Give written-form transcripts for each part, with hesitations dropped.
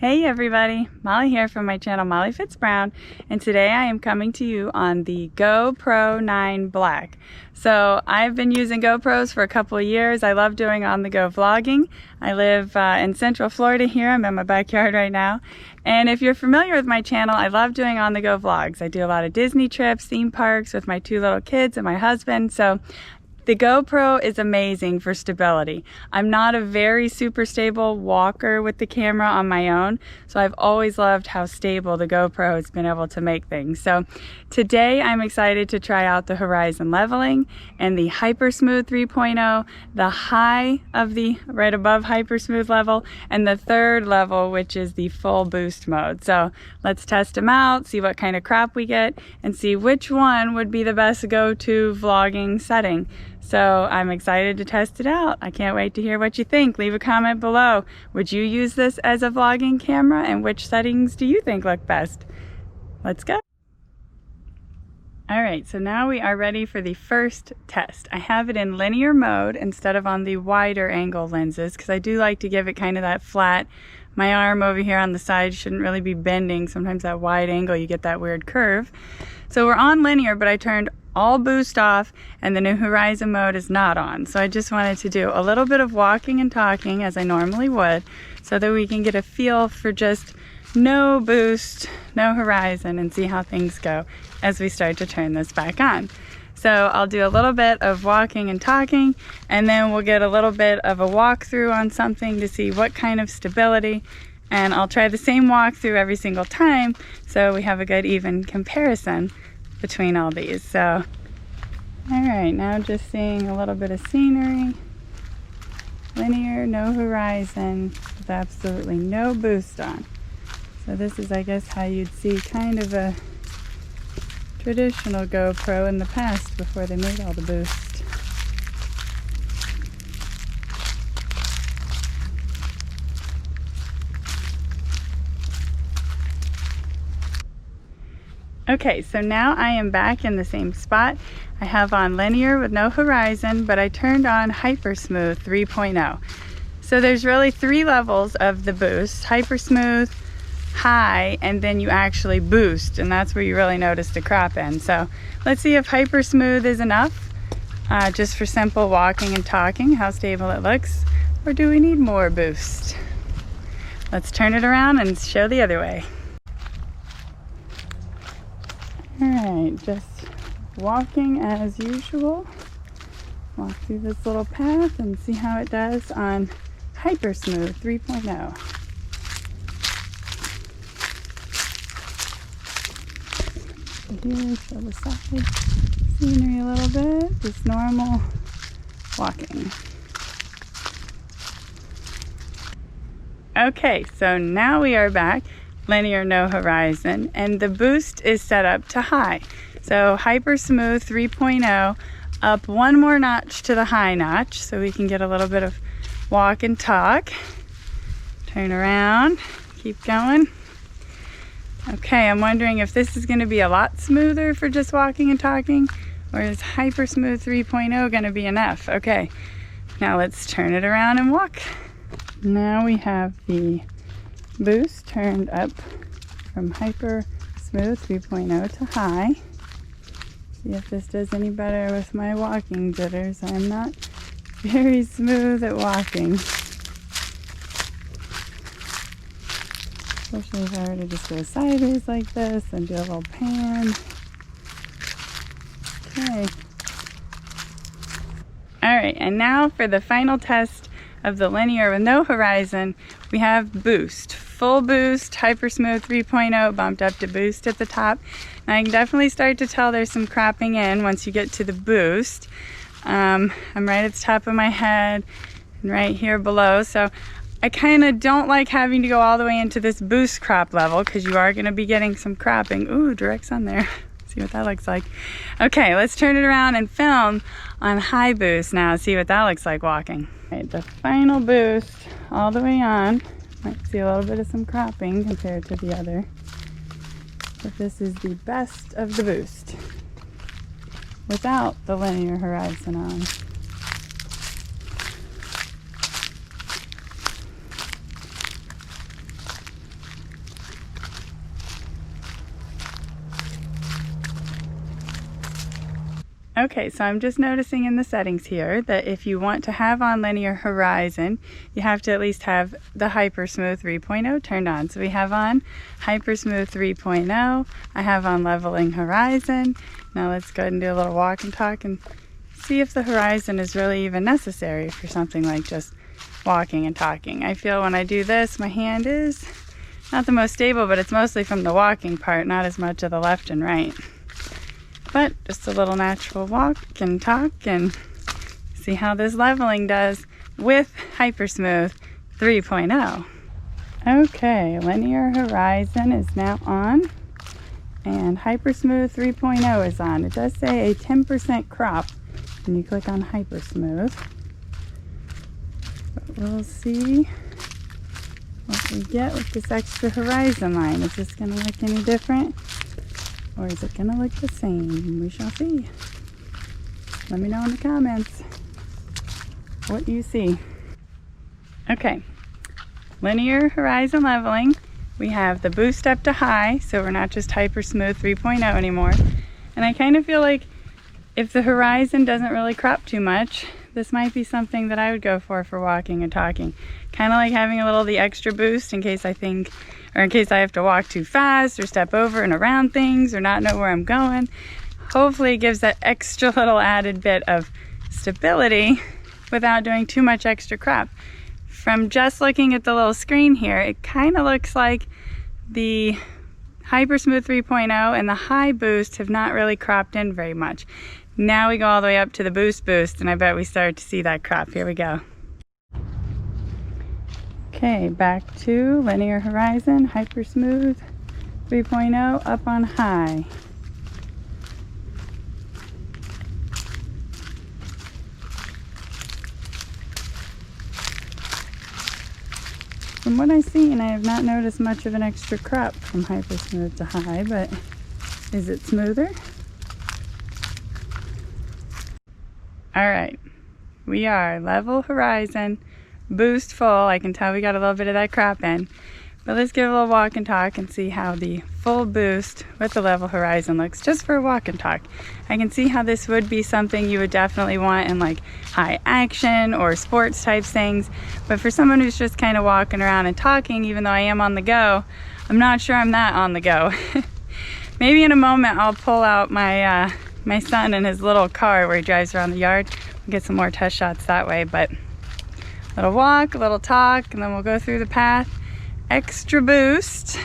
Hey everybody, Molly here from my channel Molly Fits Brown, and today I am coming to you on the GoPro 9 Black. So I've been using GoPros for a couple of years. I love doing on-the-go vlogging. I live in Central Florida here. I'm in my backyard right now. And if you're familiar with my channel, I love doing on-the-go vlogs. I do a lot of Disney trips, theme parks with my 2 little kids and my husband. So the GoPro is amazing for stability. I'm not a very super stable walker with the camera on my own, so I've always loved how stable the GoPro has been able to make things. So today I'm excited to try out the horizon leveling and the Hypersmooth 3.0, the high of the right above Hypersmooth level, and the 3rd level, which is the full boost mode. So let's test them out, see what kind of crop we get, and see which one would be the best go-to vlogging setting. So I'm excited to test it out. I can't wait to hear what you think. Leave a comment below. Would you use this as a vlogging camera, and which settings do you think look best? Let's go. All right, so now we are ready for the first test. I have it in linear mode instead of on the wider angle lenses because I do like to give it kind of that flat. My arm over here on the side shouldn't really be bending. Sometimes that wide angle you get that weird curve. So we're on linear, but I turned all boost off and the new horizon mode is not on. So I just wanted to do a little bit of walking and talking as I normally would so that we can get a feel for just no boost, no horizon, and see how things go as we start to turn this back on. So I'll do a little bit of walking and talking, and then we'll get a little bit of a walkthrough on something to see what kind of stability, and I'll try the same walkthrough every single time so we have a good even comparison between all these. So all right, now just seeing a little bit of scenery, linear, no horizon, with absolutely no boost on. So this is, I guess, how you'd see kind of a traditional GoPro in the past before they made all the boost. Okay, so now I am back in the same spot. I have on linear with no horizon, but I turned on Hypersmooth 3.0. So there's really 3 levels of the boost: Hypersmooth, high, and then you actually boost, and that's where you really notice the crop in. So let's see if Hypersmooth is enough just for simple walking and talking, how stable it looks, or do we need more boost? Let's turn it around and show the other way. All right, just walking as usual. Walk through this little path and see how it does on Hypersmooth 3.0. Here, show the side scenery a little bit, just normal walking. Okay, so now we are back, linear, no horizon, and the boost is set up to high. So Hypersmooth 3.0, up 1 more notch to the high notch so we can get a little bit of walk and talk. Turn around, keep going. Okay, I'm wondering if this is going to be a lot smoother for just walking and talking, or is Hypersmooth 3.0 going to be enough? Okay, now let's turn it around and walk. Now we have the boost turned up from Hypersmooth 3.0 to high. See if this does any better with my walking jitters. I'm not very smooth at walking. Especially if I were to just go sideways like this and do a little pan. Okay. All right, and now for the final test of the linear with no horizon, we have boost. Full boost, Hypersmooth 3.0 bumped up to boost at the top. Now I can definitely start to tell there's some cropping in once you get to the boost. I'm right at the top of my head and right here below. So I kind of don't like having to go all the way into this boost crop level because you are going to be getting some cropping. Ooh, direct sun there. See what that looks like. Okay, let's turn it around and film on high boost now. See what that looks like walking. All right, the final boost all the way on. Might see a little bit of some cropping compared to the other. But this is the best of the boost without the linear horizon on. Okay, so I'm just noticing in the settings here that if you want to have on linear horizon, you have to at least have the Hypersmooth 3.0 turned on. So we have on Hypersmooth 3.0, I have on leveling horizon. Now let's go ahead and do a little walk and talk and see if the horizon is really even necessary for something like just walking and talking. I feel when I do this, my hand is not the most stable, but it's mostly from the walking part, not as much of the left and right. But just a little natural walk and talk and see how this leveling does with Hypersmooth 3.0. Okay, linear horizon is now on and Hypersmooth 3.0 is on. It does say a 10% crop when you click on Hypersmooth. But we'll see what we get with this extra horizon line. Is this going to look any different? Or is it going to look the same? We shall see. Let me know in the comments what you see. Okay, linear horizon leveling. We have the boost up to high, so we're not just Hypersmooth 3.0 anymore. And I kind of feel like if the horizon doesn't really crop too much, this might be something that I would go for walking and talking. Kind of like having a little of the extra boost in case I think, or in case I have to walk too fast or step over and around things or not know where I'm going. Hopefully it gives that extra little added bit of stability without doing too much extra crop. From just looking at the little screen here, it kind of looks like the Hypersmooth 3.0 and the high boost have not really cropped in very much. Now we go all the way up to the boost and I bet we start to see that crop. Here we go. Okay, back to linear horizon, Hypersmooth 3.0 up on high. From what I've seen, I have not noticed much of an extra crop from Hypersmooth to high, but is it smoother? All right, we are level horizon, boost full. I can tell we got a little bit of that crop in, but let's give a little walk and talk and see how the full boost with the level horizon looks just for a walk and talk. I can see how this would be something you would definitely want in like high action or sports type things, but for someone who's just kind of walking around and talking, even though I am on the go, I'm not sure I'm that on the go. Maybe in a moment I'll pull out my my son in his little car where he drives around the yard and get some more test shots that way. But a little walk, a little talk, and then we'll go through the path. Extra boost,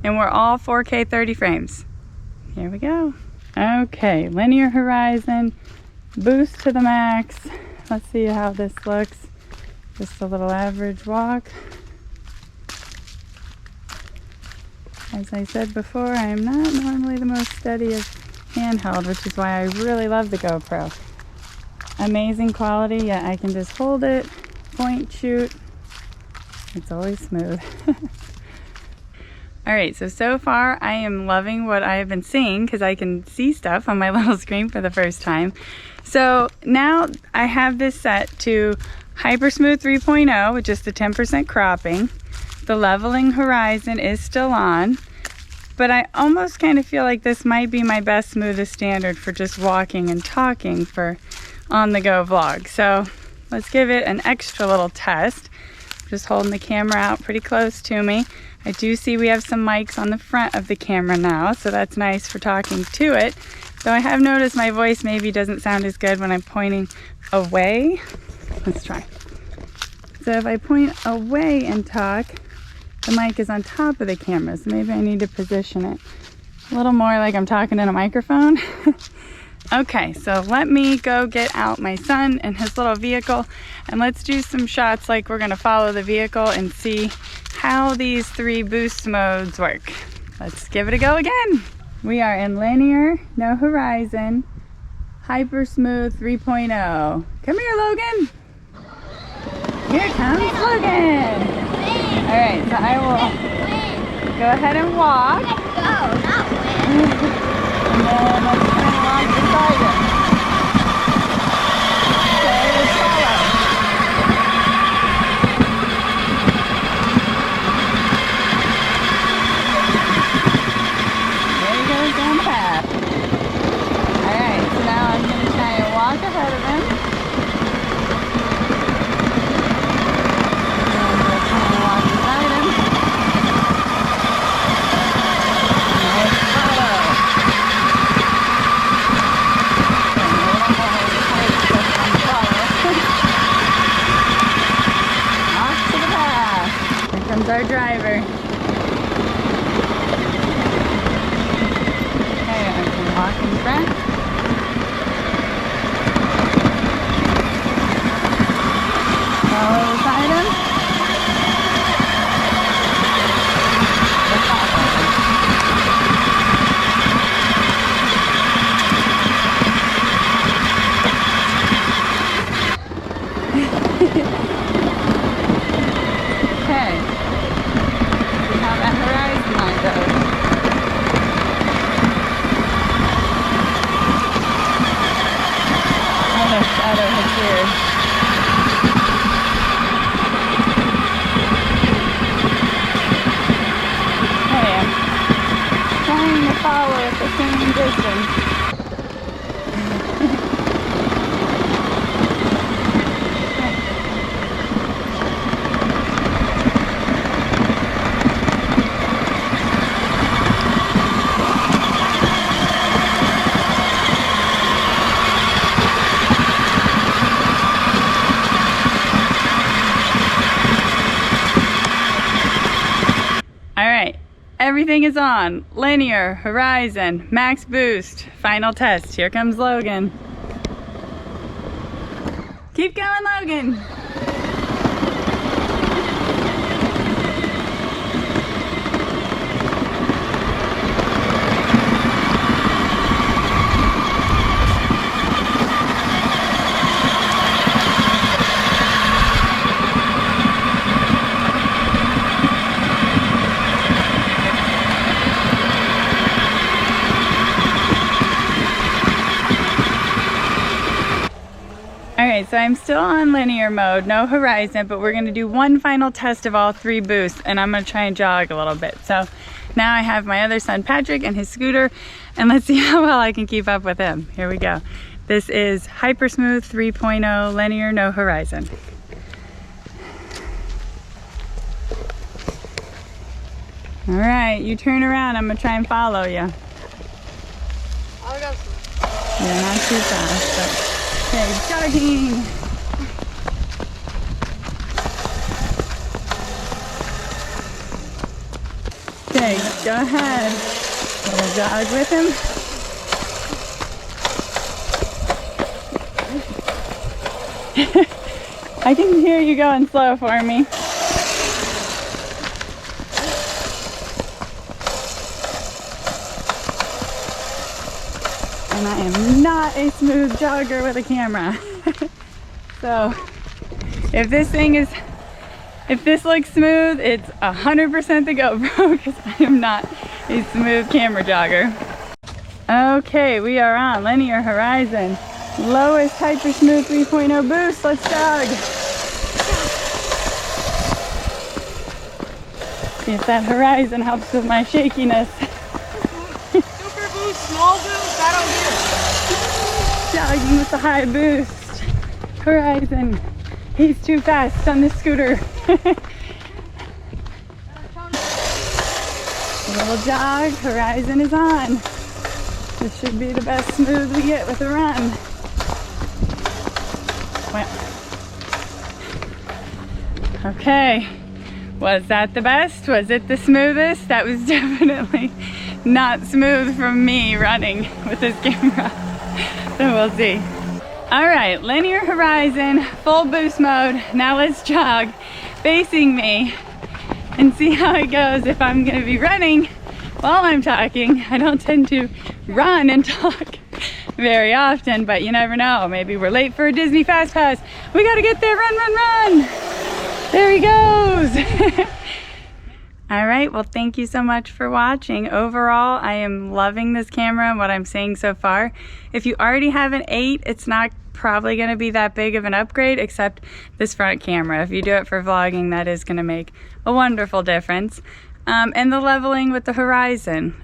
and we're all 4K 30 frames. Here we go. Okay, linear horizon, boost to the max. Let's see how this looks. Just a little average walk. As I said before, I am not normally the most steady of handheld, which is why I really love the GoPro. Amazing quality, yet I can just hold it, point, shoot. It's always smooth. Alright, so far I am loving what I have been seeing because I can see stuff on my little screen for the first time. So now I have this set to Hypersmooth 3.0 with just the 10% cropping. The leveling horizon is still on. But I almost kind of feel like this might be my best smoothest standard for just walking and talking for on-the-go vlog. So let's give it an extra little test. Just holding the camera out pretty close to me. I do see we have some mics on the front of the camera now, so that's nice for talking to it. Though I have noticed my voice maybe doesn't sound as good when I'm pointing away. Let's try. So if I point away and talk, the mic is on top of the camera, so maybe I need to position it a little more like I'm talking in a microphone. Okay, so let me go get out my son and his little vehicle, and let's do some shots like we're gonna follow the vehicle and see how these 3 boost modes work. Let's give it a go again. We are in linear, no horizon, Hypersmooth 3.0. Come here, Logan. Here comes Logan. All right, so I will go ahead and walk. Let's go, not win. And then let's turn along beside it. Okay, let's follow. There he goes down the path. All right, so now comes our driver. Okay, I can walk in front. Follow beside him. Okay, see how that horizon line goes. Oh, the shadow hits here. Okay, I'm trying to follow at the same distance. Alright, everything is on. Linear, horizon, max boost, final test. Here comes Logan. Keep going, Logan. Alright, so I'm still on linear mode, no horizon, but we're going to do one final test of all 3 boosts, and I'm going to try and jog a little bit. So now I have my other son Patrick and his scooter, and let's see how well I can keep up with him. Here we go. This is Hypersmooth 3.0 linear, no horizon. Alright, you turn around, I'm going to try and follow you. I'll go. Yeah, not too fast, but... Okay, jogging. Okay, go ahead. Little jog with him. I can hear you going slow for me. And I am not a smooth jogger with a camera. So if this looks smooth, it's 100% the GoPro because I am not a smooth camera jogger. Okay, we are on linear horizon. Lowest Hypersmooth 3.0 boost, let's jog. See if that horizon helps with my shakiness. Super boost, small boost, I don't get it. Jogging with the high boost. Horizon. He's too fast on this scooter. A little jog, horizon is on. This should be the best smooth we get with a run. Well. Okay. Was that the best? Was it the smoothest? That was definitely not smooth from me running with this camera. So we'll see. All right, linear horizon, full boost mode. Now let's jog facing me and see how it goes if I'm gonna be running while I'm talking. I don't tend to run and talk very often, but you never know. Maybe we're late for a Disney Fast Pass. We gotta get there, run, run, run. There he goes. All right, well, thank you so much for watching. Overall, I am loving this camera and what I'm seeing so far. If you already have an 8, it's not probably gonna be that big of an upgrade except this front camera. If you do it for vlogging, that is gonna make a wonderful difference. And the leveling with the horizon.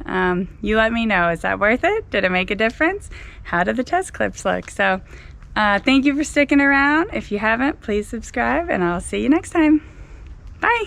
You let me know, is that worth it? Did it make a difference? How did the test clips look? So thank you for sticking around. If you haven't, please subscribe and I'll see you next time. Bye.